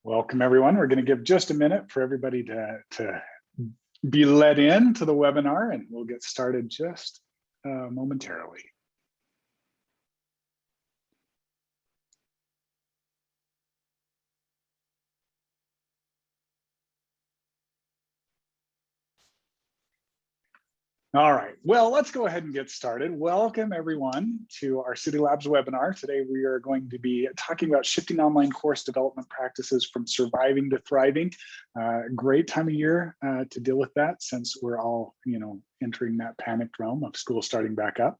Welcome, everyone. We're going to give just a minute for everybody to be let in to the webinar, and we'll get started just momentarily. All right, well, let's go ahead and get started. Welcome everyone to our Cidi Labs webinar. Today we are going to be talking about shifting online course development practices from surviving to thriving. Great time of year to deal with that, since we're all, entering that panicked realm of school starting back up.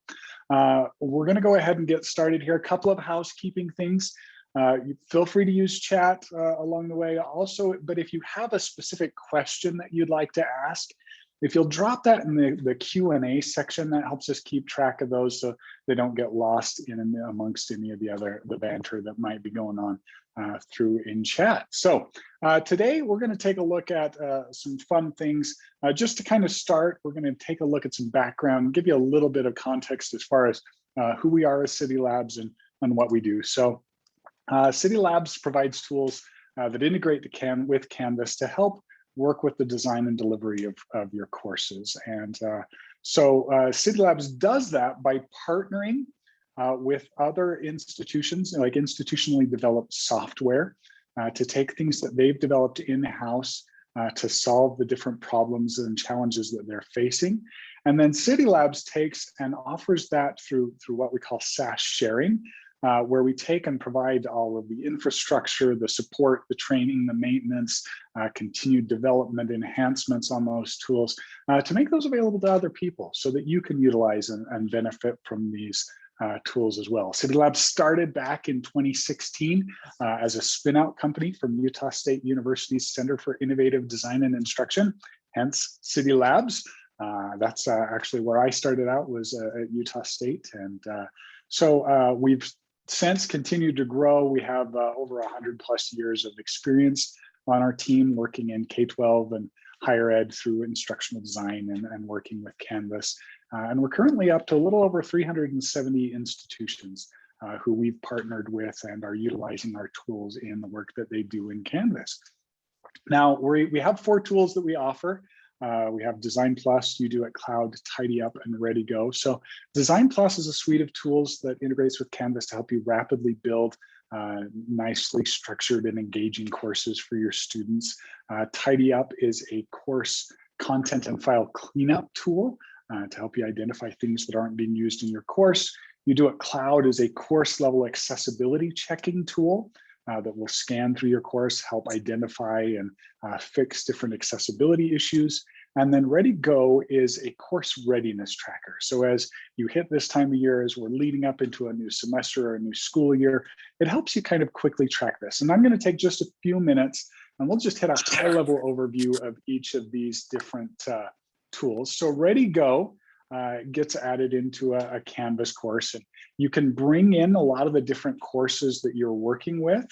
We're going to go ahead and get started here. A couple of housekeeping things. Feel free to use chat along the way also, but if you have a specific question that you'd like to ask, if you'll drop that in the Q&A section, that helps us keep track of those so they don't get lost in amongst any of the banter that might be going on through in chat. So today we're going to take a look at some fun things. Just to kind of start, we're going to take a look at some background, give you a little bit of context as far as who we are as Cidi Labs and what we do. So Cidi Labs provides tools that integrate with Canvas to help work with the design and delivery of your courses. And so Cidi Labs does that by partnering with other institutions, like institutionally developed software, to take things that they've developed in-house to solve the different problems and challenges that they're facing. And then Cidi Labs takes and offers that through what we call SaaS sharing, where we take and provide all of the infrastructure, the support, the training, the maintenance, continued development, enhancements on those tools to make those available to other people so that you can utilize and benefit from these tools as well. Cidi Labs started back in 2016 as a spin-out company from Utah State University's Center for Innovative Design and Instruction, hence Cidi Labs. That's actually where I started out, was at Utah State. And so we've since continued to grow. We have over 100+ years of experience on our team working in K-12 and higher ed through instructional design and working with Canvas. And we're currently up to a little over 370 institutions who we've partnered with and are utilizing our tools in the work that they do in Canvas. Now, we have 4 tools that we offer. We have DesignPLUS, UDOIT Cloud, TidyUP, and ReadyGO. So DesignPLUS is a suite of tools that integrates with Canvas to help you rapidly build nicely structured and engaging courses for your students. TidyUp is a course content and file cleanup tool to help you identify things that aren't being used in your course. UDOIT Cloud is a course level accessibility checking tool that will scan through your course, help identify and fix different accessibility issues. And then ReadyGO is a course readiness tracker. So as you hit this time of year, as we're leading up into a new semester or a new school year, it helps you kind of quickly track this. And I'm going to take just a few minutes and we'll just hit a high level overview of each of these different tools. So ReadyGO gets added into a Canvas course, and you can bring in a lot of the different courses that you're working with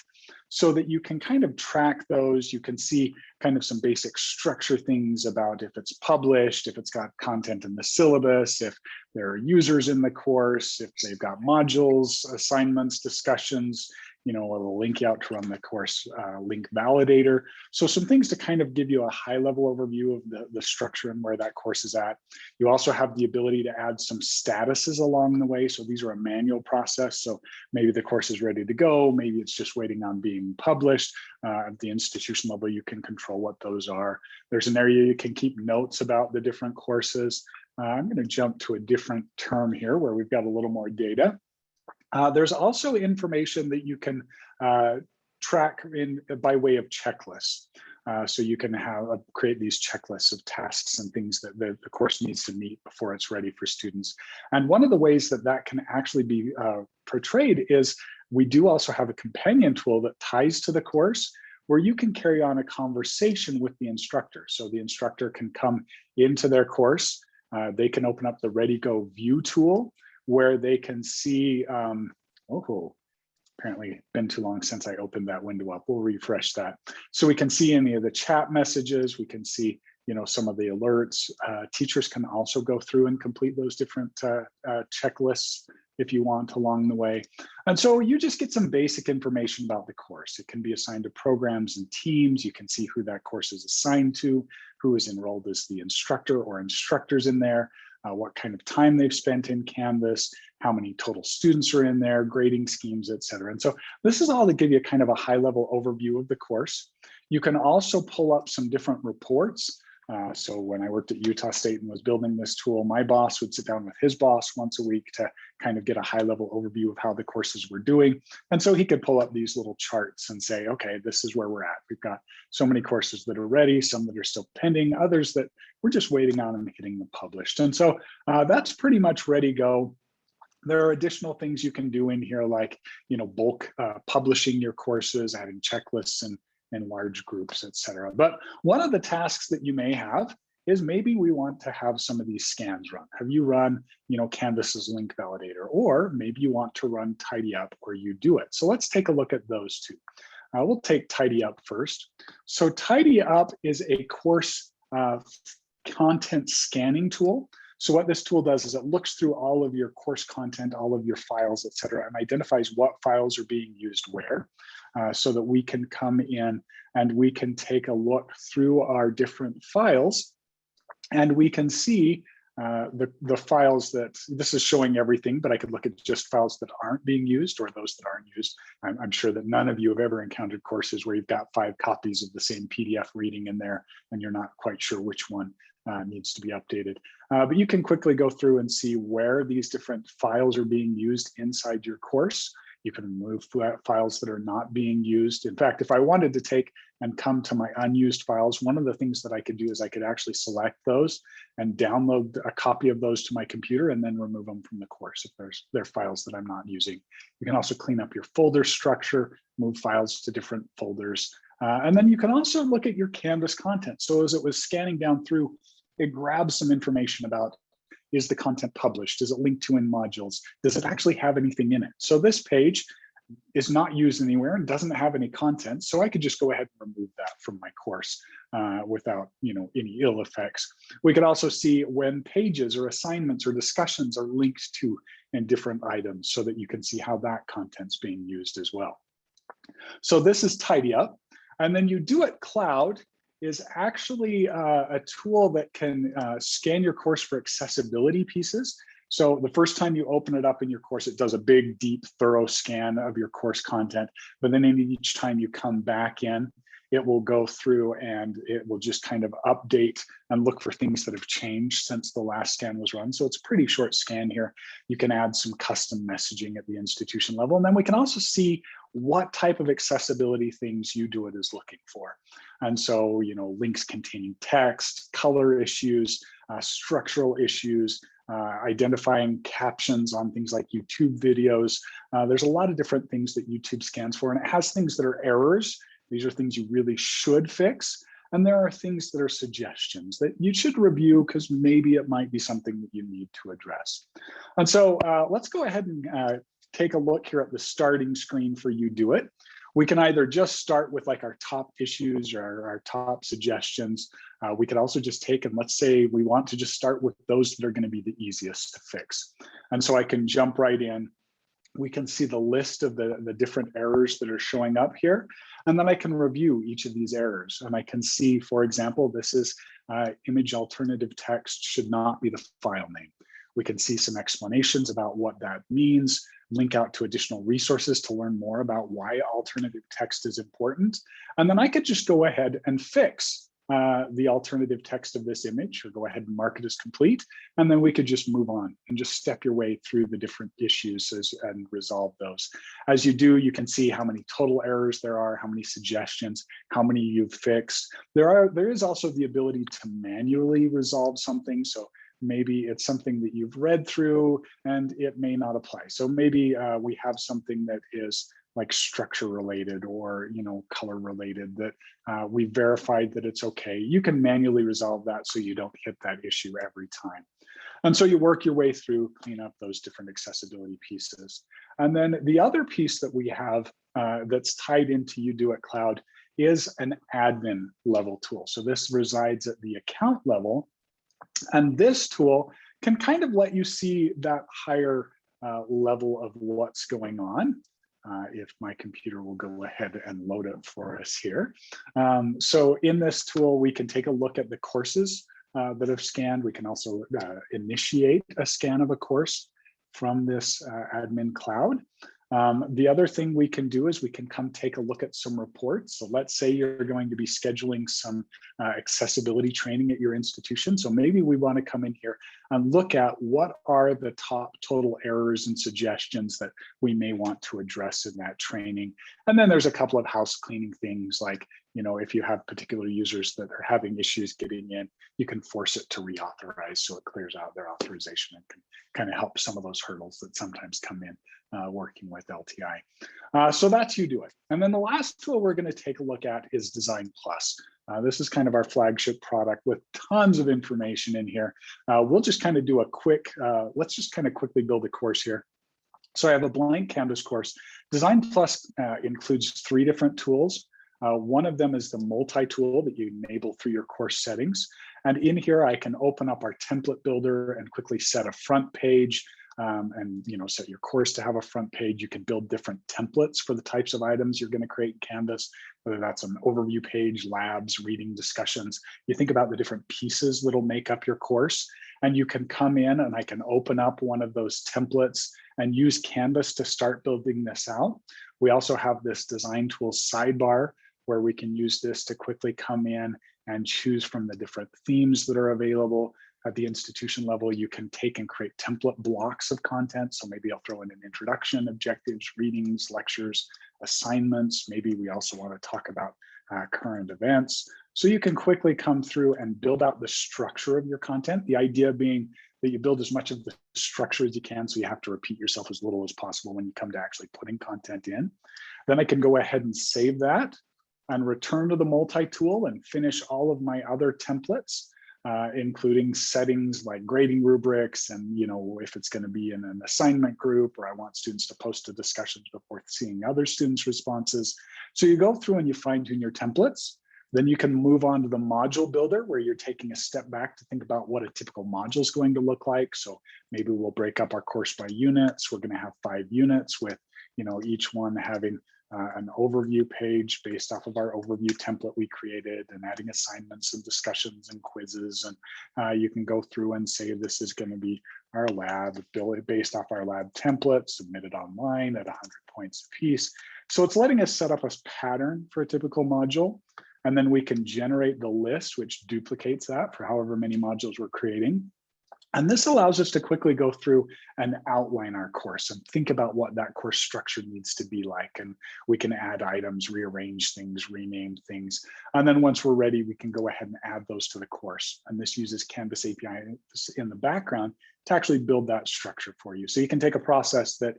so that you can kind of track those. You can see kind of some basic structure things about if it's published, if it's got content in the syllabus, if there are users in the course, if they've got modules, assignments, discussions, it'll link you out to run the course link validator. So some things to kind of give you a high level overview of the structure and where that course is at. You also have the ability to add some statuses along the way. So these are a manual process. So maybe the course is ready to go. Maybe it's just waiting on being published. At the institution level, you can control what those are. There's an area you can keep notes about the different courses. I'm going to jump to a different term here where we've got a little more data. There's also information that you can track by way of checklists. So you can create these checklists of tasks and things that the course needs to meet before it's ready for students. And one of the ways that can actually be portrayed is we do also have a companion tool that ties to the course where you can carry on a conversation with the instructor. So the instructor can come into their course. They can open up the ReadyGO view tool, where they can see, apparently been too long since I opened that window up. We'll refresh that. So we can see any of the chat messages. We can see some of the alerts. Teachers can also go through and complete those different checklists if you want along the way. And so you just get some basic information about the course. It can be assigned to programs and teams. You can see who that course is assigned to, who is enrolled as the instructor or instructors in there, what kind of time they've spent in Canvas, how many total students are in there, grading schemes, et cetera. And so this is all to give you kind of a high-level overview of the course. You can also pull up some different reports. So when I worked at Utah State and was building this tool, my boss would sit down with his boss once a week to kind of get a high-level overview of how the courses were doing. And so he could pull up these little charts and say, okay, this is where we're at. We've got so many courses that are ready, some that are still pending, others that we're just waiting on and getting them published. And so that's pretty much ReadyGO. There are additional things you can do in here, like bulk publishing your courses, adding checklists and large groups, et cetera. But one of the tasks that you may have is maybe we want to have some of these scans run. Have you run, Canvas's link validator, or maybe you want to run TidyUp or UDOIT. So let's take a look at those two. We'll take TidyUp first. So TidyUp is a course content scanning tool. So what this tool does is it looks through all of your course content, all of your files, et cetera, and identifies what files are being used where, so that we can come in and we can take a look through our different files, and we can see the files that, this is showing everything, but I could look at just files that aren't being used or those that aren't used. I'm sure that none of you have ever encountered courses where you've got 5 copies of the same PDF reading in there and you're not quite sure which one needs to be updated. But you can quickly go through and see where these different files are being used inside your course. You can remove files that are not being used. In fact, if I wanted to take and come to my unused files, one of the things that I could do is I could actually select those and download a copy of those to my computer and then remove them from the course if they're files that I'm not using. You can also clean up your folder structure, move files to different folders. And then you can also look at your Canvas content. So as it was scanning down through, it grabs some information about, is the content published? Is it linked to in modules? Does it actually have anything in it? So this page is not used anywhere and doesn't have any content. So I could just go ahead and remove that from my course without any ill effects. We could also see when pages or assignments or discussions are linked to in different items so that you can see how that content's being used as well. So this is TidyUp. And then UDOIT Cloud is actually a tool that can scan your course for accessibility pieces. So the first time you open it up in your course, it does a big, deep, thorough scan of your course content. But then each time you come back in, it will go through and it will just kind of update and look for things that have changed since the last scan was run. So it's a pretty short scan here. You can add some custom messaging at the institution level. And then we can also see what type of accessibility things UDOIT is looking for. And so, links containing text, color issues, structural issues, identifying captions on things like YouTube videos. There's a lot of different things that YouTube scans for, and it has things that are errors. These are things you really should fix. And there are things that are suggestions that you should review because maybe it might be something that you need to address. And so let's go ahead and take a look here at the starting screen for UDOIT. We can either just start with like our top issues or our top suggestions. We could also just take and let's say we want to just start with those that are going to be the easiest to fix. And so I can jump right in. We can see the list of the different errors that are showing up here. And then I can review each of these errors. And I can see, for example, this is image alternative text should not be the file name. We can see some explanations about what that means, link out to additional resources to learn more about why alternative text is important. And then I could just go ahead and fix the alternative text of this image, or go ahead and mark it as complete. And then we could just move on and just step your way through the different issues and resolve those. As you do, you can see how many total errors there are, how many suggestions, how many you've fixed. There is also the ability to manually resolve something. So maybe it's something that you've read through and it may not apply. So maybe we have something that is like structure related or color related that we verified that it's okay. You can manually resolve that so you don't hit that issue every time. And so you work your way through, clean up those different accessibility pieces. And then the other piece that we have that's tied into UDOIT Cloud is an admin level tool. So this resides at the account level. And this tool can kind of let you see that higher level of what's going on. If my computer will go ahead and load it for us here. So in this tool, we can take a look at the courses that have scanned. We can also initiate a scan of a course from this admin cloud. The other thing we can do is we can come take a look at some reports. So let's say you're going to be scheduling some accessibility training at your institution. So maybe we want to come in here and look at what are the top total errors and suggestions that we may want to address in that training. And then there's a couple of house cleaning things like, if you have particular users that are having issues getting in, you can force it to reauthorize so it clears out their authorization and can kind of help some of those hurdles that sometimes come in working with LTI. So that's UDOIT. And then the last tool we're going to take a look at is DesignPLUS. This is kind of our flagship product with tons of information in here. We'll just kind of do a quick, let's just kind of quickly build a course here. So I have a blank Canvas course. DesignPLUS includes 3 different tools. One of them is the multi-tool that you enable through your course settings. And in here, I can open up our template builder and quickly set a front page and set your course to have a front page. You can build different templates for the types of items you're going to create in Canvas, whether that's an overview page, labs, reading, discussions. You think about the different pieces that'll make up your course, and you can come in and I can open up one of those templates and use Canvas to start building this out. We also have this design tools sidebar where we can use this to quickly come in and choose from the different themes that are available. At the institution level, you can take and create template blocks of content. So maybe I'll throw in an introduction, objectives, readings, lectures, assignments. Maybe we also want to talk about current events. So you can quickly come through and build out the structure of your content. The idea being that you build as much of the structure as you can, so you have to repeat yourself as little as possible when you come to actually putting content in. Then I can go ahead and save that and return to the multi-tool and finish all of my other templates. Including settings like grading rubrics and, if it's going to be in an assignment group or I want students to post to discussions before seeing other students' responses. So you go through and you fine tune your templates. Then you can move on to the module builder where you're taking a step back to think about what a typical module is going to look like. So maybe we'll break up our course by units. We're going to have 5 units with, each one having an overview page based off of our overview template we created and adding assignments and discussions and quizzes. And you can go through and say this is going to be our lab based off our lab template submitted online at 100 points a piece. So it's letting us set up a pattern for a typical module. And then we can generate the list, which duplicates that for however many modules we're creating. And this allows us to quickly go through and outline our course and think about what that course structure needs to be like. And we can add items, rearrange things, rename things. And then once we're ready, we can go ahead and add those to the course. And this uses Canvas API in the background to actually build that structure for you. So you can take a process that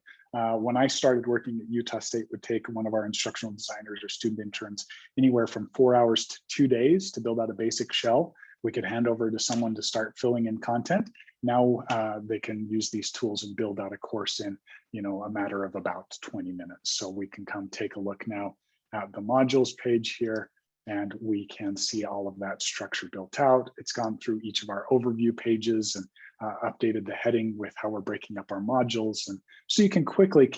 when I started working at Utah State would take one of our instructional designers or student interns anywhere from 4 hours to 2 days to build out a basic shell. We could hand over to someone to start filling in content. Now they can use these tools and build out a course in, a matter of about 20 minutes. So we can come take a look now at the modules page here, and we can see all of that structure built out. It's gone through each of our overview pages and updated the heading with how we're breaking up our modules. And so you can quickly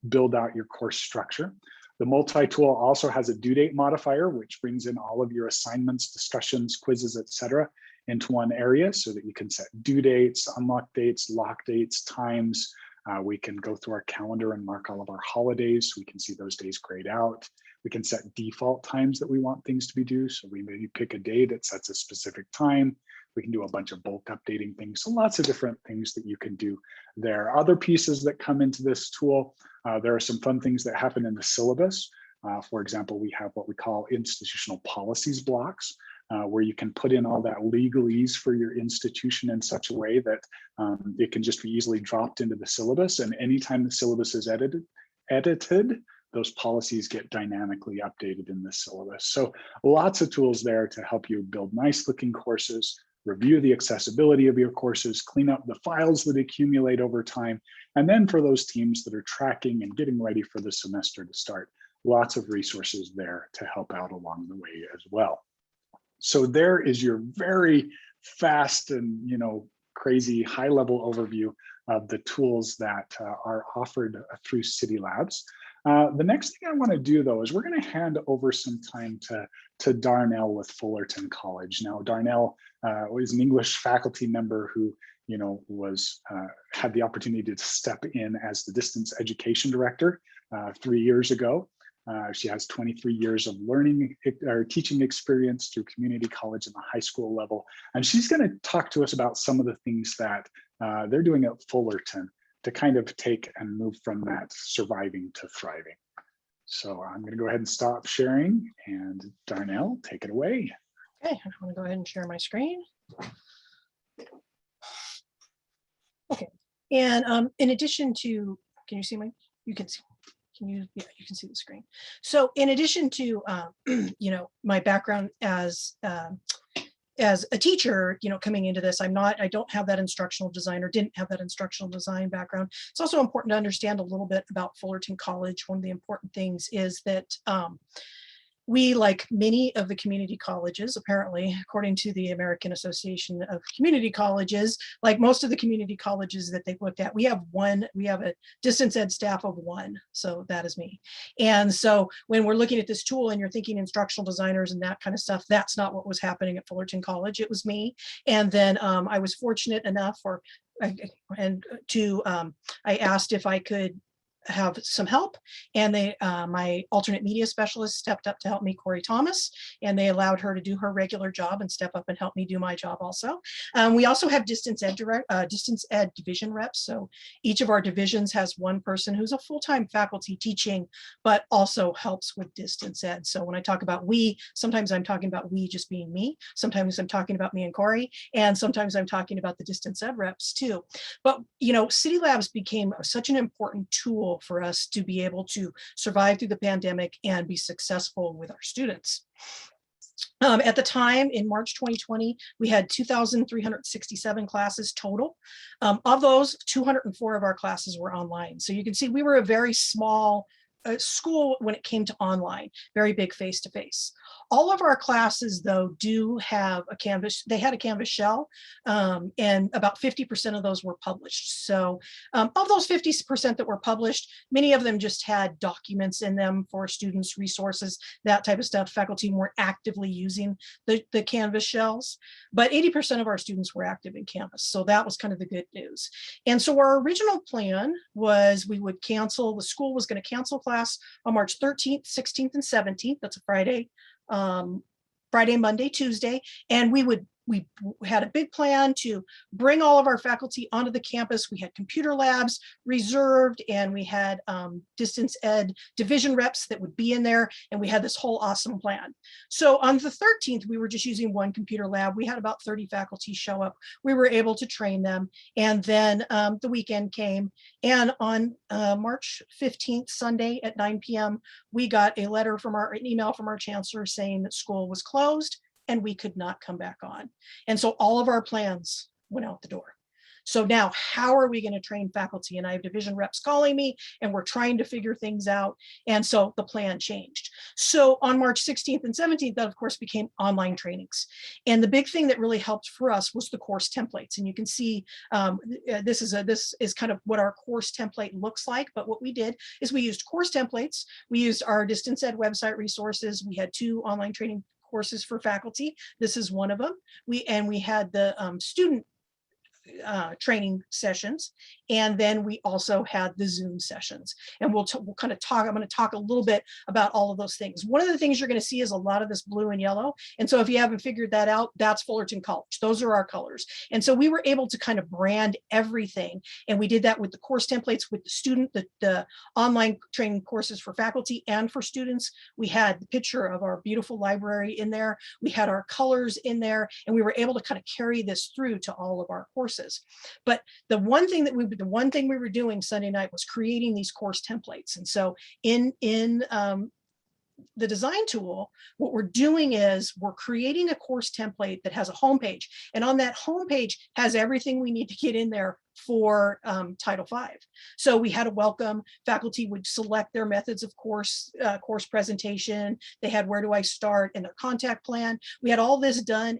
build out your course structure. The multi-tool also has a due date modifier, which brings in all of your assignments, discussions, quizzes, etc., into one area so that you can set due dates, unlock dates, lock dates, times. We can go through our calendar and mark all of our holidays so we can see those days grayed out. We can set default times that we want things to be due. So we maybe pick a day that sets a specific time. We can do a bunch of bulk updating things. So lots of different things that you can do there. Other pieces that come into this tool, there are some fun things that happen in the syllabus. For example, we have what we call institutional policies blocks, where you can put in all that legalese for your institution in such a way that it can just be easily dropped into the syllabus. And anytime the syllabus is edited, those policies get dynamically updated in the syllabus. So lots of tools there to help you build nice looking courses, review the accessibility of your courses, clean up the files that accumulate over time. And then for those teams that are tracking and getting ready for the semester to start, lots of resources there to help out along the way as well. So there is your very fast and crazy high-level overview of the tools that are offered through Cidi Labs. The next thing I want to do, though, is we're going to hand over some time to Darnell with Fullerton College. Now, Darnell is an English faculty member who had the opportunity to step in as the distance education director 3 years ago. She has 23 years of learning or teaching experience through community college and the high school level. And she's going to talk to us about some of the things that they're doing at Fullerton to kind of take and move from that surviving to thriving. So I'm going to go ahead and stop sharing, and Darnell, take it away. Okay, I want to go ahead and share my screen. Okay, and in addition to, can you see you can see. Yeah, you can see the screen. So in addition to, my background as a teacher, coming into this, I don't have that instructional design or didn't have that instructional design background. It's also important to understand a little bit about Fullerton College. One of the important things is that we, like many of the community colleges, apparently, according to the American Association of Community Colleges, like most of the community colleges that they've looked at, we have a distance ed staff of 1. So that is me. And so when we're looking at this tool and you're thinking instructional designers and that kind of stuff, that's not what was happening at Fullerton College. It was me. And then I was fortunate enough I asked if I could have some help, and my alternate media specialist stepped up to help me, Corey Thomas, and they allowed her to do her regular job and step up and help me do my job also. We also have distance ed division reps. So each of our divisions has one person who's a full-time faculty teaching, but also helps with distance ed. So when I talk about we, sometimes I'm talking about we just being me. Sometimes I'm talking about me and Corey, and sometimes I'm talking about the distance ed reps too. But Cidi Labs became such an important tool for us to be able to survive through the pandemic and be successful with our students. At the time, in March 2020, we had 2,367 classes total. Of those, 204 of our classes were online. So you can see we were a very small school when it came to online, very big face-to-face. All of our classes, though, do have a Canvas. They had a Canvas shell, and about 50% of those were published. So of those 50% that were published, many of them just had documents in them for students, resources, that type of stuff. Faculty weren't actively using the Canvas shells, but 80% of our students were active in Canvas. So that was kind of the good news. And so our original plan was we would cancel, the school was going to cancel class on March 13th, 16th, and 17th. That's a Friday, Monday, Tuesday. And we had a big plan to bring all of our faculty onto the campus. We had computer labs reserved, and we had distance ed division reps that would be in there, and we had this whole awesome plan. So on the 13th, we were just using one computer lab. We had about 30 faculty show up. We were able to train them, and then the weekend came, and on March 15th, Sunday at 9 p.m., we got an email from our chancellor saying that school was closed and we could not come back on. And so all of our plans went out the door. So now how are we going to train faculty? And I have division reps calling me, and we're trying to figure things out. And so the plan changed. So on March 16th and 17th, that of course became online trainings. And the big thing that really helped for us was the course templates. And you can see this is kind of what our course template looks like. But what we did is we used course templates. We used our distance ed website resources. We had 2 online training courses for faculty. This is one of them. We had the student training sessions, and then we also had the Zoom sessions, and we'll kind of talk. I'm going to talk a little bit about all of those things. One of the things you're going to see is a lot of this blue and yellow, and so if you haven't figured that out, that's Fullerton College. Those are our colors, and so we were able to kind of brand everything, and we did that with the course templates, with the student, the online training courses for faculty and for students. We had the picture of our beautiful library in there. We had our colors in there, and we were able to kind of carry this through to all of our courses. But the one thing we were doing Sunday night was creating these course templates. And so in the design tool, what we're doing is we're creating a course template that has a homepage, and on that homepage has everything we need to get in there for Title V. So we had a welcome. Faculty would select their methods of course presentation. They had where do I start and their contact plan. We had all this done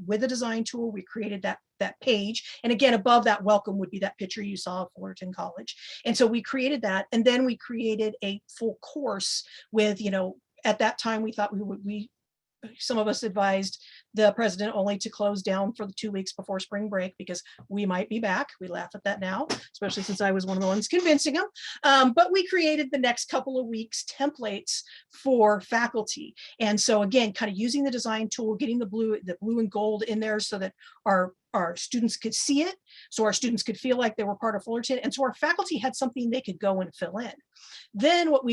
with a design tool. We created that page. And again, above that welcome would be that picture you saw of Fullerton College. And so we created that. And then we created a full course with, at that time we thought some of us advised the president only to close down for the 2 weeks before spring break because we might be back. We laugh at that now, especially since I was one of the ones convincing them. But we created the next couple of weeks templates for faculty. And so again, kind of using the design tool, getting the blue and gold in there so that our students could see it, so our students could feel like they were part of Fullerton, and so our faculty had something they could go and fill in. Then what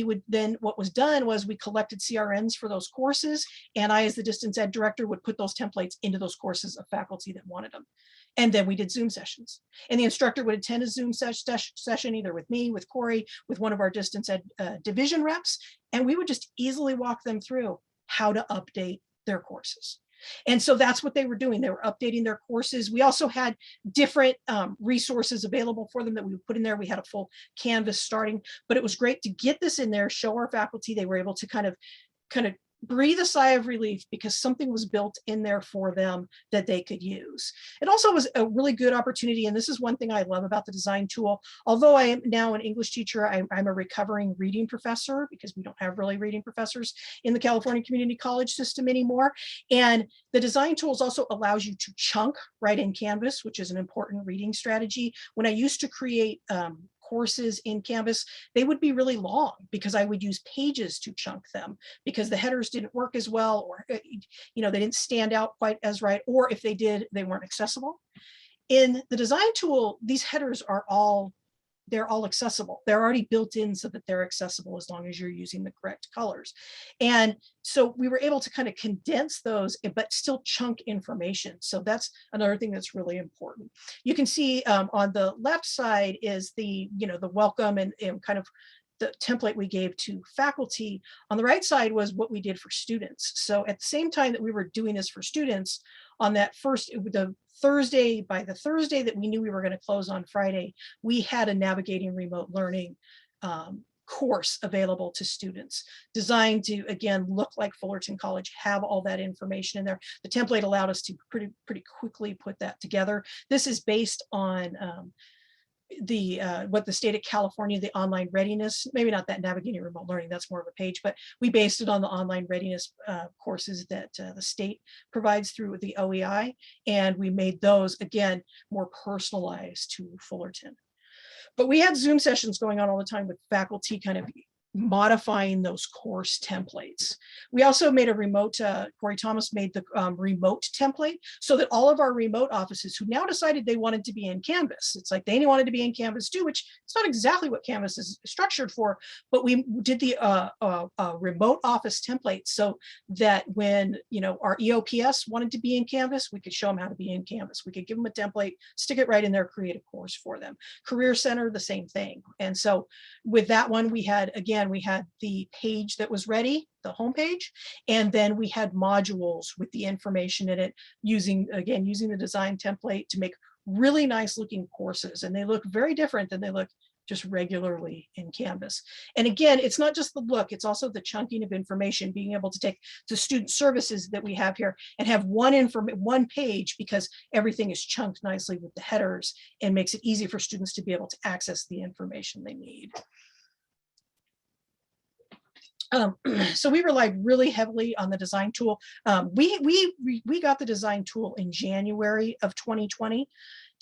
was done was we collected CRNs for those courses, and I, as the distance ed director, would put those templates into those courses of faculty that wanted them. And then we did Zoom sessions, and the instructor would attend a Zoom session either with me, with Corey, with one of our distance ed division reps, and we would just easily walk them through how to update their courses. And so that's what they were doing. They were updating their courses. We also had different resources available for them that we would put in there. We had a full Canvas starting, but it was great to get this in there, show our faculty. They were able to kind of breathe a sigh of relief because something was built in there for them that they could use. It also was a really good opportunity, and this is one thing I love about the design tool. Although I am now an English teacher, I'm a recovering reading professor because we don't have really reading professors in the California Community College system anymore. And the design tools also allows you to chunk right in Canvas, which is an important reading strategy. When I used to create courses in Canvas, they would be really long because I would use pages to chunk them because the headers didn't work as well, or they didn't stand out quite as right, or if they did, they weren't accessible. In the design tool, these headers are all accessible. They're already built in so that they're accessible as long as you're using the correct colors. And so we were able to kind of condense those, but still chunk information. So that's another thing that's really important. You can see on the left side is the welcome and kind of the template we gave to faculty. On the right side was what we did for students. So at the same time that we were doing this for students, on that by the Thursday that we knew we were going to close on Friday, we had a navigating remote learning course available to students designed to, again, look like Fullerton College, have all that information in there. The template allowed us to pretty quickly put that together. This is based on what the state of California, the online readiness, maybe not that navigating remote learning, that's more of a page, but we based it on the online readiness courses that the state provides through the OEI. And we made those, again, more personalized to Fullerton. But we had Zoom sessions going on all the time with faculty kind of modifying those course templates. We also made a remote, Corey Thomas made the remote template so that all of our remote offices who now decided they wanted to be in Canvas, it's like they wanted to be in Canvas too, which it's not exactly what Canvas is structured for, but we did the remote office template so that when our EOPS wanted to be in Canvas, we could show them how to be in Canvas. We could give them a template, stick it right in there, create a course for them. Career Center, the same thing. And so with that one, we had the page that was ready, the homepage, and then we had modules with the information in it using the design template to make really nice looking courses. And they look very different than they look just regularly in Canvas. And again, it's not just the look, it's also the chunking of information, being able to take the student services that we have here and have one page because everything is chunked nicely with the headers and makes it easy for students to be able to access the information they need. So we relied really heavily on the design tool. We got the design tool in January of 2020.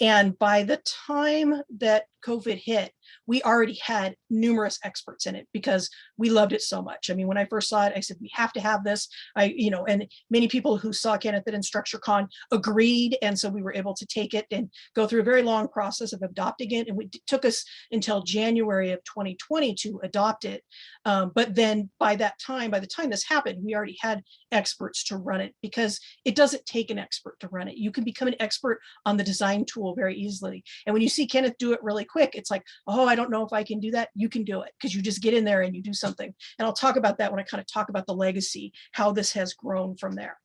And by the time that COVID hit, we already had numerous experts in it because we loved it so much. I mean, when I first saw it, I said, we have to have this. And many people who saw Kenneth at InstructureCon agreed. And so we were able to take it and go through a very long process of adopting it. And it took us until January of 2020 to adopt it. But then by the time this happened, we already had experts to run it because it doesn't take an expert to run it. You can become an expert on the design tool very easily. And when you see Kenneth do it really quick, it's like, oh, I don't know if I can do that. You can do it because you just get in there and you do something. And I'll talk about that when I kind of talk about the legacy, how this has grown from there.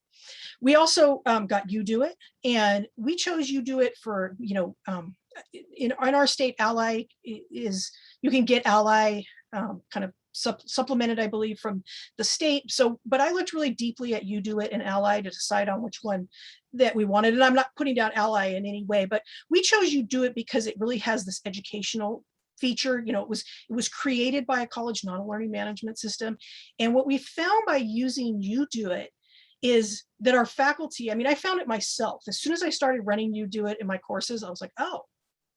We also got UDOIT, and we chose UDOIT for, in our state, Ally is, you can get Ally kind of supplemented, I believe, from the state. So, but I looked really deeply at UDOIT and Ally to decide on which one that we wanted. And I'm not putting down Ally in any way, but we chose UDOIT because it really has this educational feature. You know, it was created by a college, not a learning management system. And what we found by using UDOIT is that our faculty, I mean, I found it myself. As soon as I started running UDOIT in my courses, I was like, oh,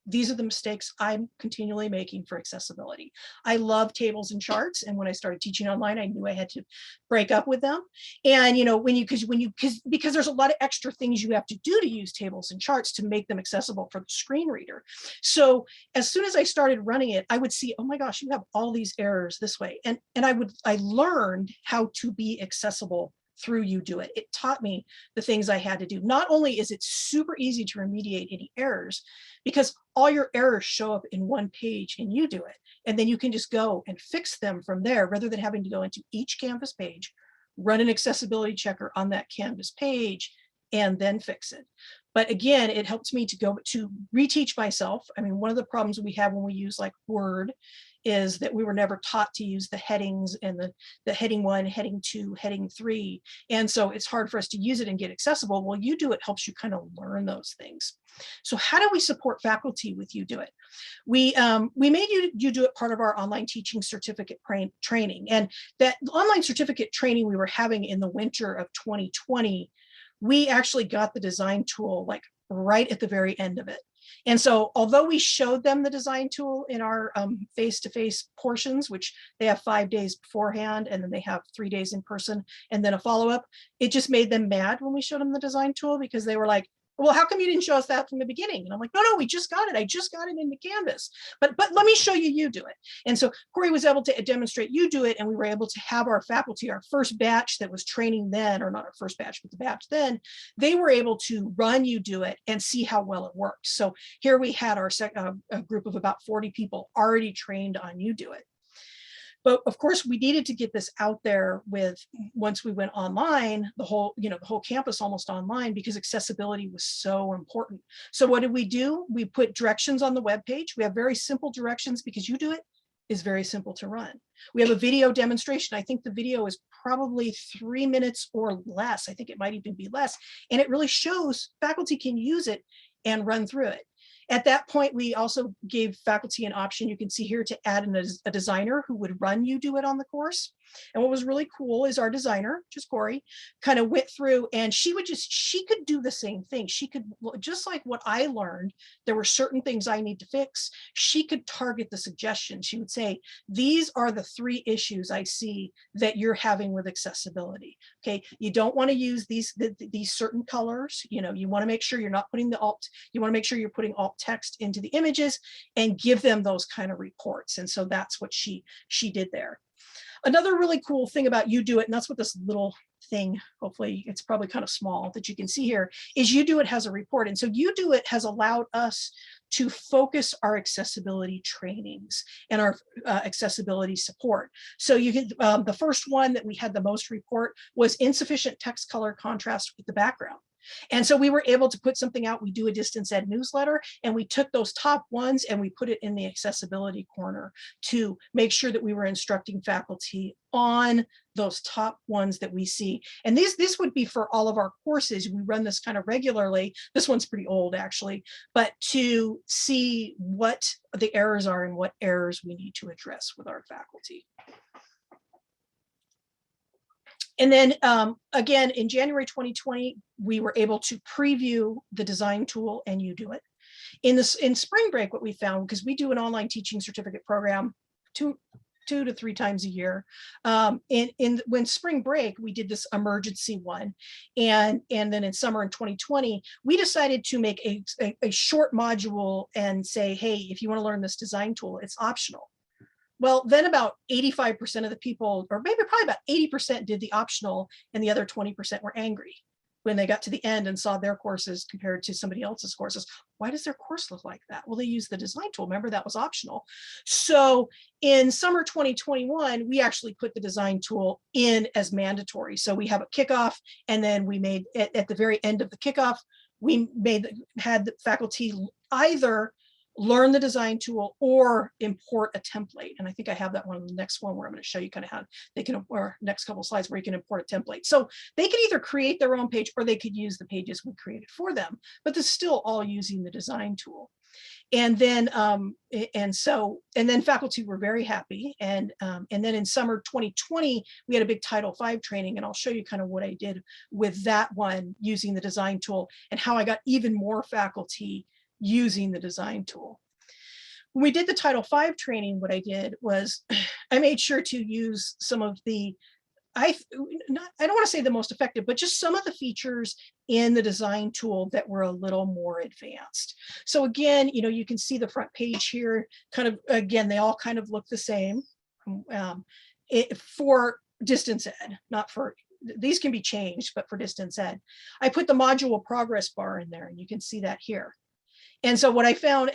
these are the mistakes I'm continually making for accessibility. I love tables and charts. And when I started teaching online, I knew I had to break up with them. And, you know, because there's a lot of extra things you have to do to use tables and charts to make them accessible for the screen reader. So as soon as I started running it, I would see, oh my gosh, you have all these errors this way. And I learned how to be accessible through UDOIT. It taught me the things I had to do. Not only is it super easy to remediate any errors, because all your errors show up in one page in UDOIT, and then you can just go and fix them from there rather than having to go into each Canvas page, run an accessibility checker on that Canvas page, and then fix it. But again, it helped me to go to reteach myself. I mean, one of the problems we have when we use like Word is that we were never taught to use the headings and the heading 1, heading 2, heading 3. And so it's hard for us to use it and get accessible. Well, UDOIT helps you kind of learn those things. So how do we support faculty with UDOIT? We made UDOIT part of our online teaching certificate training. And that online certificate training we were having in the winter of 2020, we actually got the design tool like right at the very end of it. And so although we showed them the design tool in our face-to-face portions, which they have 5 days beforehand, and then they have 3 days in person, and then a follow-up, it just made them mad when we showed them the design tool because they were like, well, how come you didn't show us that from the beginning? And I'm like, no, we just got it. I just got it into Canvas, but let me show you UDOIT. And so Corey was able to demonstrate UDOIT, and we were able to have our faculty, our first batch that was training then, or not our first batch, but the batch then, they were able to run UDOIT and see how well it worked. So here we had our a group of about 40 people already trained on UDOIT. But of course, we needed to get this out there with, once we went online, the whole campus almost online, because accessibility was so important. So what did we do? We put directions on the web page. We have very simple directions because UDOIT is very simple to run. We have a video demonstration. I think the video is probably 3 minutes or less. I think it might even be less. And it really shows faculty can use it and run through it. At that point, we also gave faculty an option, you can see here, to add a designer who would run UDOIT on the course. And what was really cool is our designer, just Corey, kind of went through, and she could do the same thing. She could, just like what I learned, there were certain things I need to fix. She could target the suggestions. She would say, these are the 3 issues I see that you're having with accessibility. Okay, you don't want to use these certain colors. You know, you want to make sure you're not putting the alt, you want to make sure you're putting alt text into the images, and give them those kind of reports. And so that's what she did there. Another really cool thing about UDOIT, and that's what this little thing, hopefully it's probably kind of small, that you can see here, is UDOIT has a report. And so UDOIT has allowed us to focus our accessibility trainings and our accessibility support. So you can, the first one that we had the most report was insufficient text color contrast with the background. And so we were able to put something out. We do a distance ed newsletter, and we took those top ones and we put it in the accessibility corner to make sure that we were instructing faculty on those top ones that we see. And this would be for all of our courses. We run this kind of regularly. This one's pretty old actually, but to see what the errors are and what errors we need to address with our faculty. And then again, in January 2020, we were able to preview the design tool and UDOIT. In spring break, what we found, because we do an online teaching certificate program two to 3 times a year. When spring break, we did this emergency one. And then in summer in 2020, we decided to make a short module and say, hey, if you want to learn this design tool, it's optional. Well, then about 85% of the people, or maybe probably about 80% did the optional, and the other 20% were angry when they got to the end and saw their courses compared to somebody else's courses. Why does their course look like that? Well, they used the design tool. Remember, that was optional. So in summer 2021, we actually put the design tool in as mandatory. So we have a kickoff, and then we made, at the very end of the kickoff, we had the faculty either learn the design tool, or import a template. And I think I have that one on the next one where I'm going to show you kind of how they can, or next couple of slides where you can import a template. So they could either create their own page or they could use the pages we created for them, but this is still all using the design tool. And then faculty were very happy. And then in summer 2020, we had a big Title V training, and I'll show you kind of what I did with that one using the design tool and how I got even more faculty using the design tool. When we did the Title V training, what I did was I made sure to use some of the, I don't want to say the most effective, but just some of the features in the design tool that were a little more advanced. So again, you can see the front page here, kind of, again, they all kind of look the same for distance ed, not for, these can be changed, but for distance ed. I put the module progress bar in there, and you can see that here. And so what I found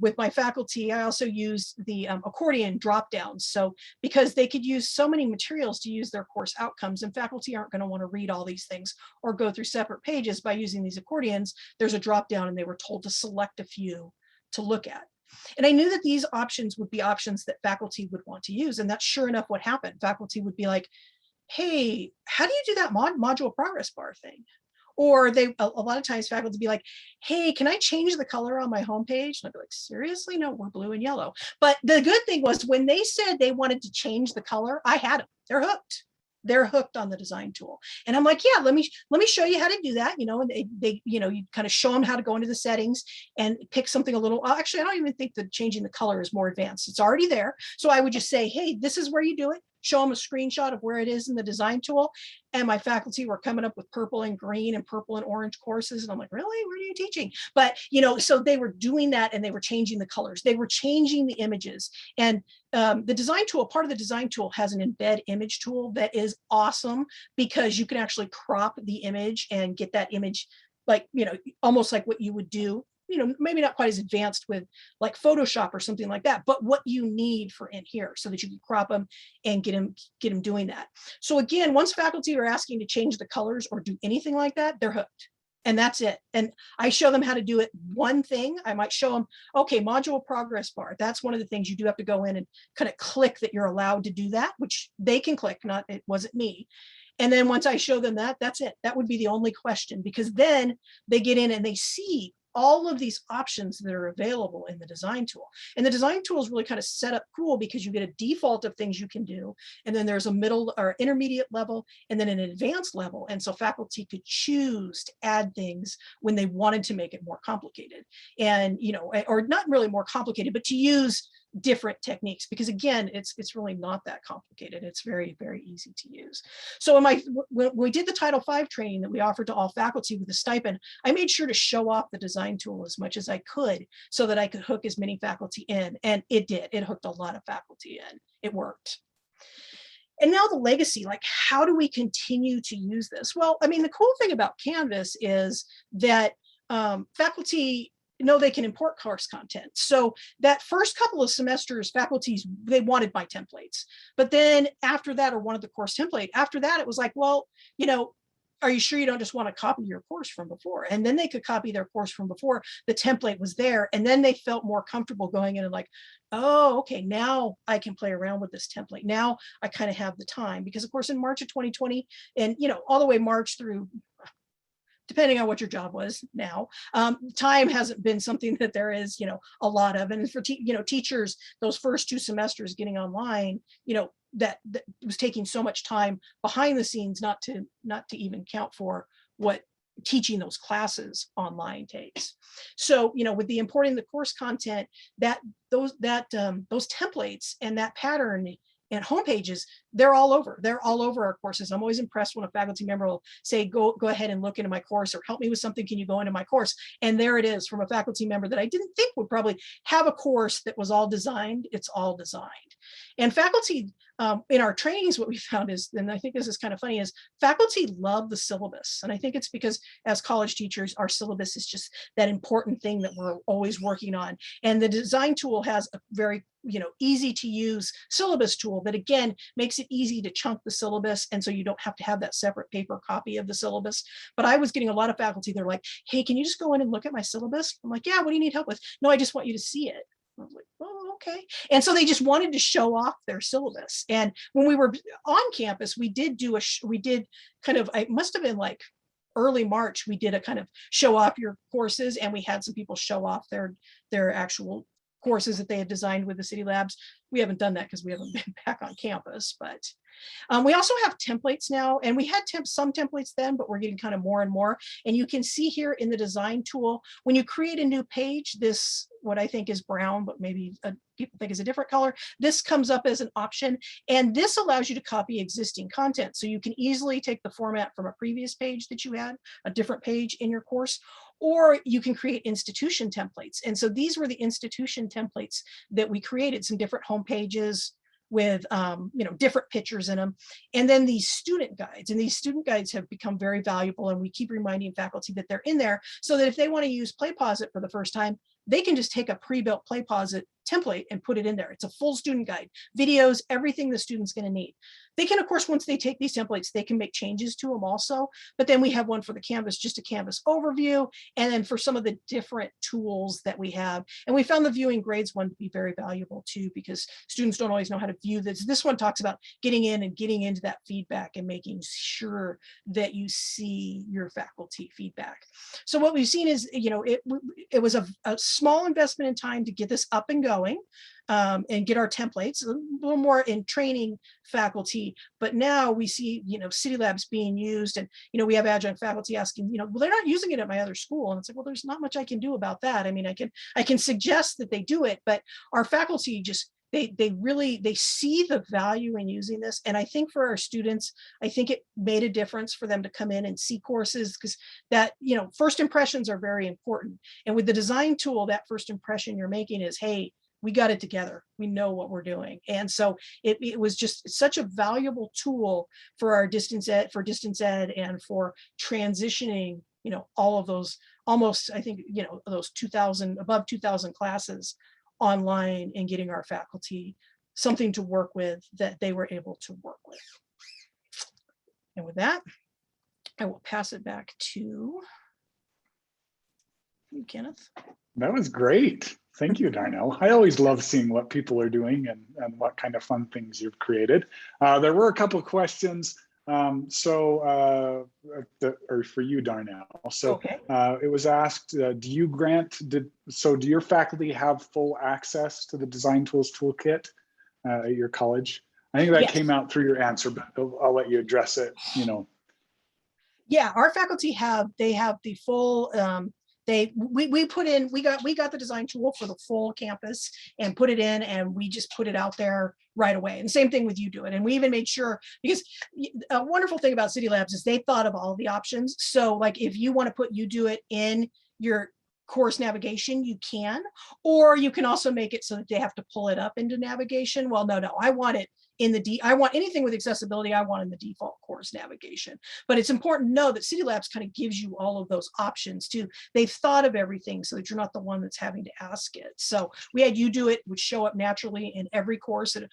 with my faculty, I also used the accordion drop downs. So because they could use so many materials to use their course outcomes, and faculty aren't going to want to read all these things or go through separate pages, by using these accordions, there's a drop down, and they were told to select a few to look at. And I knew that these options would be options that faculty would want to use. And that's sure enough what happened. Faculty would be like, hey, how do you do that module progress bar thing? Or a lot of times faculty be like, hey, can I change the color on my homepage? And I'd be like, seriously? No, we're blue and yellow. But the good thing was when they said they wanted to change the color, I had them. They're hooked. They're hooked on the design tool. And I'm like, yeah, let me show you how to do that. And they you kind of show them how to go into the settings and pick something a little, actually, I don't even think that changing the color is more advanced. It's already there. So I would just say, hey, this is where you do it. Show them a screenshot of where it is in the design tool. And my faculty were coming up with purple and green and purple and orange courses. And I'm like, really? Where are you teaching? But, so they were doing that, and they were changing the colors. They were changing the images. And the design tool, part of the design tool has an embed image tool that is awesome, because you can actually crop the image and get that image like, almost like what you would do, maybe not quite as advanced with like Photoshop or something like that, but what you need for in here so that you can crop them and get them doing that. So again, once faculty are asking to change the colors or do anything like that, they're hooked. And that's it. And I show them how to do it. One thing, I might show them, okay, module progress bar. That's one of the things you do have to go in and kind of click that you're allowed to do that, which they can click, it wasn't me. And then once I show them that, that's it. That would be the only question, because then they get in and they see all of these options that are available in the design tool. And the design tool is really kind of set up cool, because you get a default of things you can do. And then there's a middle or intermediate level, and then an advanced level. And so faculty could choose to add things when they wanted to make it more complicated, and, or not really more complicated, but to use different techniques, because again, it's really not that complicated. It's very, very easy to use. So when we did the Title V training that we offered to all faculty with a stipend, I made sure to show off the design tool as much as I could so that I could hook as many faculty in. And it did. It hooked a lot of faculty in. It worked. And now the legacy, like, how do we continue to use this? Well, I mean, the cool thing about Canvas is that faculty know they can import course content. So that first couple of semesters, faculties, they wanted my templates. But then after that, or wanted the course template, after that, it was like, well, are you sure you don't just want to copy your course from before? And then they could copy their course from before. The template was there. And then they felt more comfortable going in and like, oh, okay, now I can play around with this template. Now I kind of have the time, because of course, in March of 2020, and, all the way March through, depending on what your job was now, time hasn't been something that there is, a lot of. And for teachers, those first 2 semesters getting online, that was taking so much time behind the scenes, not to even count for what teaching those classes online takes. So, with the importing the course content, those templates and that pattern and homepages, they're all over. They're all over our courses. I'm always impressed when a faculty member will say, go ahead and look into my course, or help me with something. Can you go into my course? And there it is from a faculty member that I didn't think would probably have a course that was all designed. It's all designed. And faculty in our trainings, what we found is, and I think this is kind of funny, is faculty love the syllabus. And I think it's because as college teachers, our syllabus is just that important thing that we're always working on. And the design tool has a very easy to use syllabus tool that again makes it it easy to chunk the syllabus. And so you don't have to have that separate paper copy of the syllabus. But I was getting a lot of faculty, they're like, hey, can you just go in and look at my syllabus? I'm like, yeah, what do you need help with? No, I just want you to see it. I was like, oh, okay. And so they just wanted to show off their syllabus. And when we were on campus, we did kind of, it must have been like early March, we did a kind of show off your courses, and we had some people show off their actual courses that they had designed with the Cidi Labs. We haven't done that because we haven't been back on campus, but we also have templates now, and we had some templates then, but we're getting kind of more and more. And you can see here in the design tool, when you create a new page, this, what I think is brown, but maybe people think is a different color, this comes up as an option. And this allows you to copy existing content. So you can easily take the format from a previous page that you had, a different page in your course, or you can create institution templates. And so these were the institution templates that we created, some different home pages with different pictures in them. And then these student guides, and these student guides have become very valuable, and we keep reminding faculty that they're in there so that if they want to use PlayPosit for the first time, they can just take a pre-built PlayPosit template and put it in there. It's a full student guide, videos, everything the student's going to need. They can, of course, once they take these templates, they can make changes to them also. But then we have one for the Canvas, just a Canvas overview, and then for some of the different tools that we have. And we found the viewing grades one to be very valuable too, because students don't always know how to view this. This one talks about getting in and getting into that feedback and making sure that you see your faculty feedback. So what we've seen is, it was a small investment in time to get this up and going. And get our templates, a little more in training faculty, but now we see, Cidi Labs being used, and, we have adjunct faculty asking, well, they're not using it at my other school. And it's like, well, there's not much I can do about that. I mean, I can suggest that they do it, but our faculty just, they see the value in using this. And I think for our students, I think it made a difference for them to come in and see courses, because that, first impressions are very important. And with the design tool, that first impression you're making is, hey, we got it together. We know what we're doing. And so it was just such a valuable tool for our distance ed, and for transitioning, all of those almost, I think, those 2,000, above 2,000 classes online, and getting our faculty something to work with that they were able to work with. And with that, I will pass it back to you, Kenneth. That was great. Thank you, Darnell. I always love seeing what people are doing and what kind of fun things you've created. There were a couple of questions. Or for you, Darnell. So okay. It was asked, do your faculty have full access to the Design Tools Toolkit at your college? I think that Yes. came out through your answer, but I'll let you address it, Yeah, our faculty have the full, we got the design tool for the full campus and put it in, and we just put it out there right away. And same thing with UDOIT. And we even made sure, because a wonderful thing about Cidi Labs is they thought of all the options. So like if you want to put UDOIT in your course navigation, you can, or you can also make it so that they have to pull it up into navigation. Well, no, I want it in I want anything with accessibility, I want in the default course navigation. But it's important to know that Cidi Labs kind of gives you all of those options too. They've thought of everything so that you're not the one that's having to ask it. So we had UDOIT, which show up naturally in every course. And,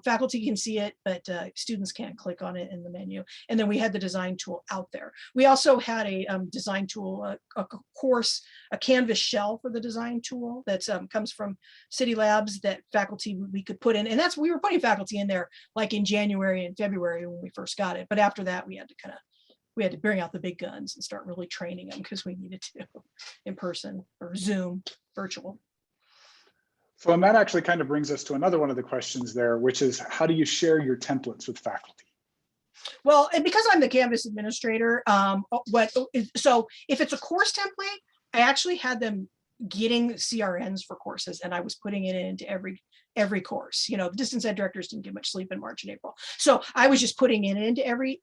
faculty can see it, but students can't click on it in the menu. And then we had the design tool out there. We also had a design tool, a Canvas shell for the design tool that comes from Cidi Labs that faculty we could put in. And we were putting faculty in there like in January and February when we first got it. But after that, we had to bring out the big guns and start really training them, because we needed to in person or Zoom, virtual. So, and that actually kind of brings us to another one of the questions there, which is, how do you share your templates with faculty? Well, and because I'm the Canvas administrator, so if it's a course template, I actually had them getting CRNs for courses, and I was putting it into every course. The distance ed directors didn't get much sleep in March and April, so I was just putting it into every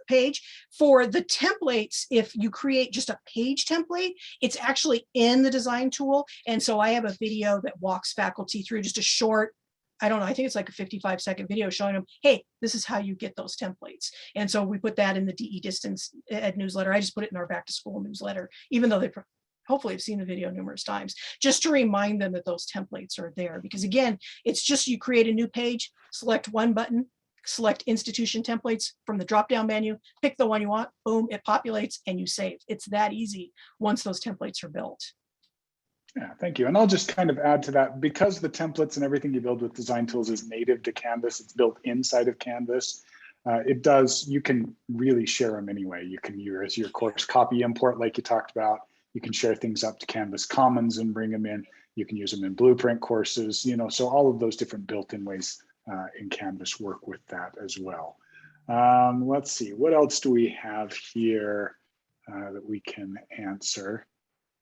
page. For the templates, if you create just a page template, it's actually in the design tool, and so I have a video that walks faculty through, just a short, I don't know, I think it's like a 55-second video showing them, hey, this is how you get those templates. And so we put that in the DE Distance Ed newsletter. I just put it in our back to school newsletter, even though they hopefully have seen the video numerous times, just to remind them that those templates are there. Because again, it's just, you create a new page, select one button, select institution templates from the drop-down menu, pick the one you want, boom, it populates and you save. It's that easy once those templates are built. Yeah, thank you. And I'll just kind of add to that, because the templates and everything you build with Design Tools is native to Canvas, it's built inside of Canvas. You can really share them anyway. You can use your course copy import like you talked about. You can share things up to Canvas Commons and bring them in. You can use them in Blueprint courses, so all of those different built-in ways in Canvas work with that as well. Let's see, what else do we have here that we can answer?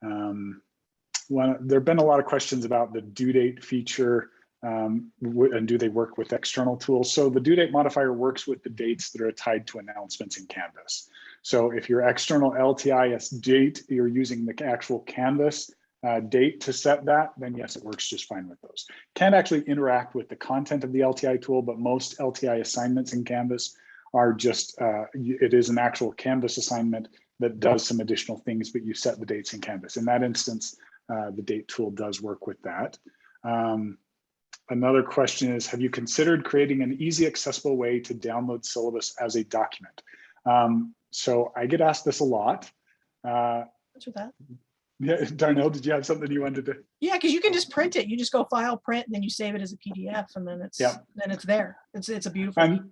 There have been a lot of questions about the due date feature and do they work with external tools? So the due date modifier works with the dates that are tied to announcements in Canvas. So if your external LTIS date, you're using the actual Canvas date to set that, then yes, it works just fine with those. Can't actually interact with the content of the LTI tool, but most LTI assignments in Canvas are just, it is an actual Canvas assignment that does some additional things, but you set the dates in Canvas. In that instance, the date tool does work with that. Another question is, have you considered creating an easy, accessible way to download syllabus as a document? So I get asked this a lot. What's with that? Yeah, Darnell, did you have something you wanted to? Yeah, because you can just print it. You just go file, print, and then you save it as a PDF, and then it's there. It's a beautiful PDF.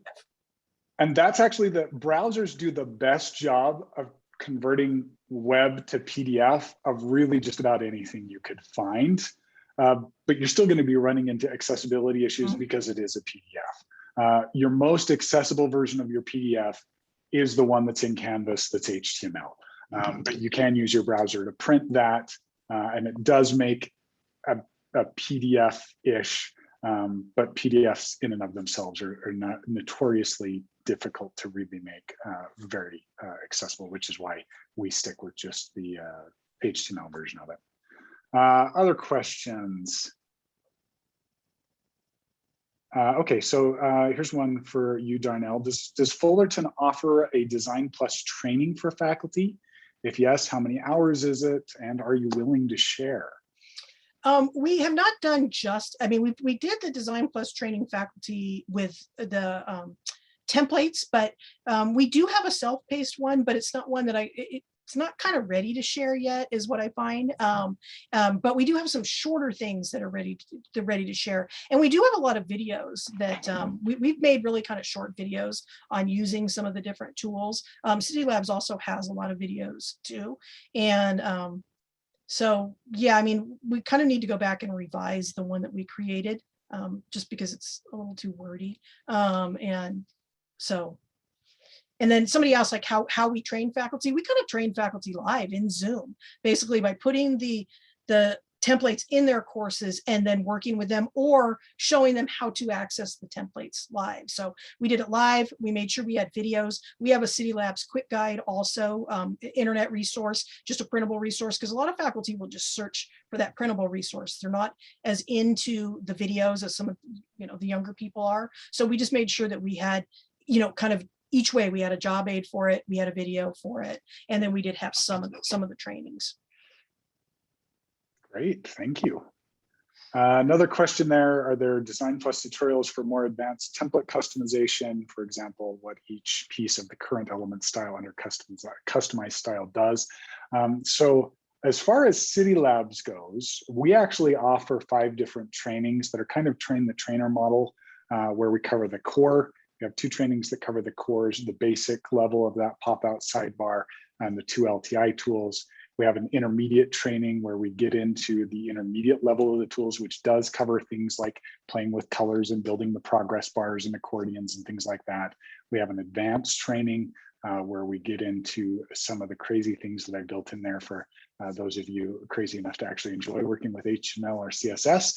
And that's actually the browsers do the best job of converting web to PDF of really just about anything you could find. But you're still going to be running into accessibility issues because it is a PDF. Your most accessible version of your PDF is the one that's in Canvas that's HTML. But you can use your browser to print that, and it does make a PDF-ish, but PDFs in and of themselves are not notoriously difficult to really make very accessible, which is why we stick with just the HTML version of it. Other questions? Okay, so here's one for you, Darnell. Does Fullerton offer a DesignPLUS training for faculty? If yes, how many hours is it? And are you willing to share? We have not done we did the DesignPLUS training faculty with the templates, but we do have a self-paced one, but it's not one that it's not kind of ready to share yet, is what I find. But we do have some shorter things that are ready to share. And we do have a lot of videos that we've made really kind of short videos on using some of the different tools. Cidi Labs also has a lot of videos too. And so, yeah, we kind of need to go back and revise the one that we created just because it's a little too wordy. And then somebody asked like how we train faculty. We kind of train faculty live in Zoom, basically by putting the templates in their courses and then working with them or showing them how to access the templates live. So we did it live. We made sure we had videos. We have a Cidi Labs quick guide also, internet resource, just a printable resource, because a lot of faculty will just search for that printable resource. They're not as into the videos as some of the younger people are. So we just made sure that we had kind of each way. We had a job aid for it, we had a video for it, and then we did have some of the trainings. Great, thank you. Another question there, are there DesignPLUS tutorials for more advanced template customization? For example, what each piece of the current element style under customized style does. So as far as Cidi Labs goes, we actually offer 5 different trainings that are kind of train the trainer model, where we cover the core. We have 2 trainings that cover the cores, the basic level of that pop-out sidebar, and the 2 LTI tools. We have an intermediate training where we get into the intermediate level of the tools, which does cover things like playing with colors and building the progress bars and accordions and things like that. We have an advanced training where we get into some of the crazy things that I built in there for those of you crazy enough to actually enjoy working with HTML or CSS.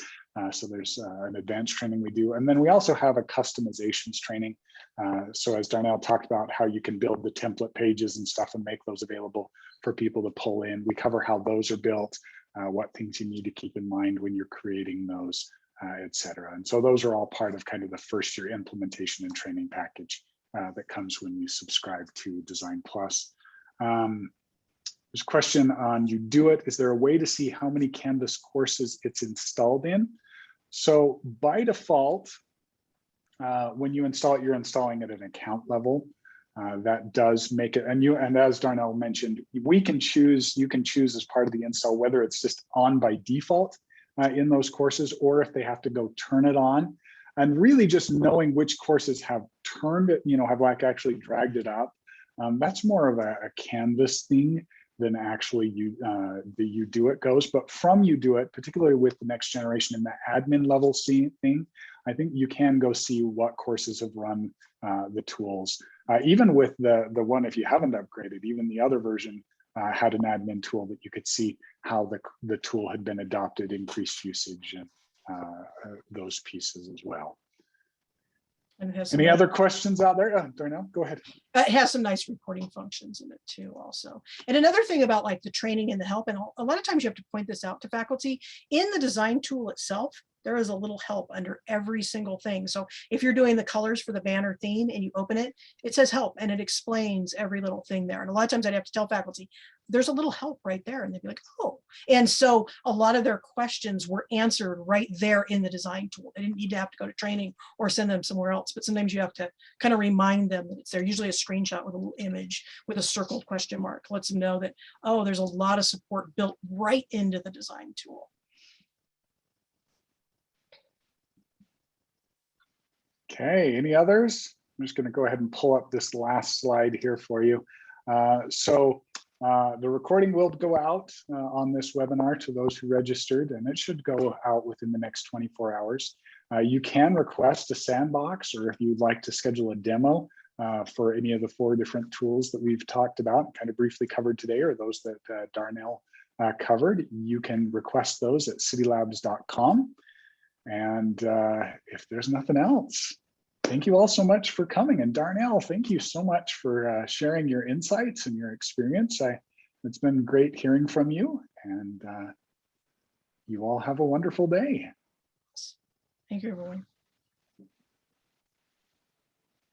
So there's an advanced training we do. And then we also have a customizations training. So as Darnell talked about how you can build the template pages and stuff and make those available for people to pull in. We cover how those are built, what things you need to keep in mind when you're creating those, et cetera. And so those are all part of kind of the first year implementation and training package that comes when you subscribe to DesignPLUS. There's a question on UDOIT. Is there a way to see how many Canvas courses it's installed in? So by default, when you install it, you're installing at an account level. That does make it, and as Darnell mentioned, you can choose as part of the install whether it's just on by default in those courses, or if they have to go turn it on. And really just knowing which courses have turned it, have like actually dragged it up. That's more of a Canvas thing than actually the UDOIT goes. But from UDOIT, particularly with the next generation in the admin level thing, I think you can go see what courses have run the tools. Even with the one, if you haven't upgraded, even the other version had an admin tool that you could see how the tool had been adopted, increased usage, and those pieces as well. And it has Any other questions out there? Darnell, go ahead. It has some nice reporting functions in it too also. And another thing about like the training and the help, and a lot of times you have to point this out to faculty, in the design tool itself, there is a little help under every single thing. So if you're doing the colors for the banner theme and you open it, it says help and it explains every little thing there. And a lot of times I'd have to tell faculty, there's a little help right there. And they'd be like, oh. And so a lot of their questions were answered right there in the design tool. They didn't need to have to go to training or send them somewhere else. But sometimes you have to kind of remind them that it's there. Usually a screenshot with a little image with a circled question mark lets them know that, oh, there's a lot of support built right into the design tool. Okay, any others? I'm just going to go ahead and pull up this last slide here for you. The recording will go out on this webinar to those who registered, and it should go out within the next 24 hours. You can request a sandbox, or if you'd like to schedule a demo for any of the 4 different tools that we've talked about and kind of briefly covered today, or those that Darnell covered, you can request those at citylabs.com. And if there's nothing else, thank you all so much for coming. And Darnell, thank you so much for sharing your insights and your experience. It's been great hearing from you, and you all have a wonderful day. Thank you, everyone.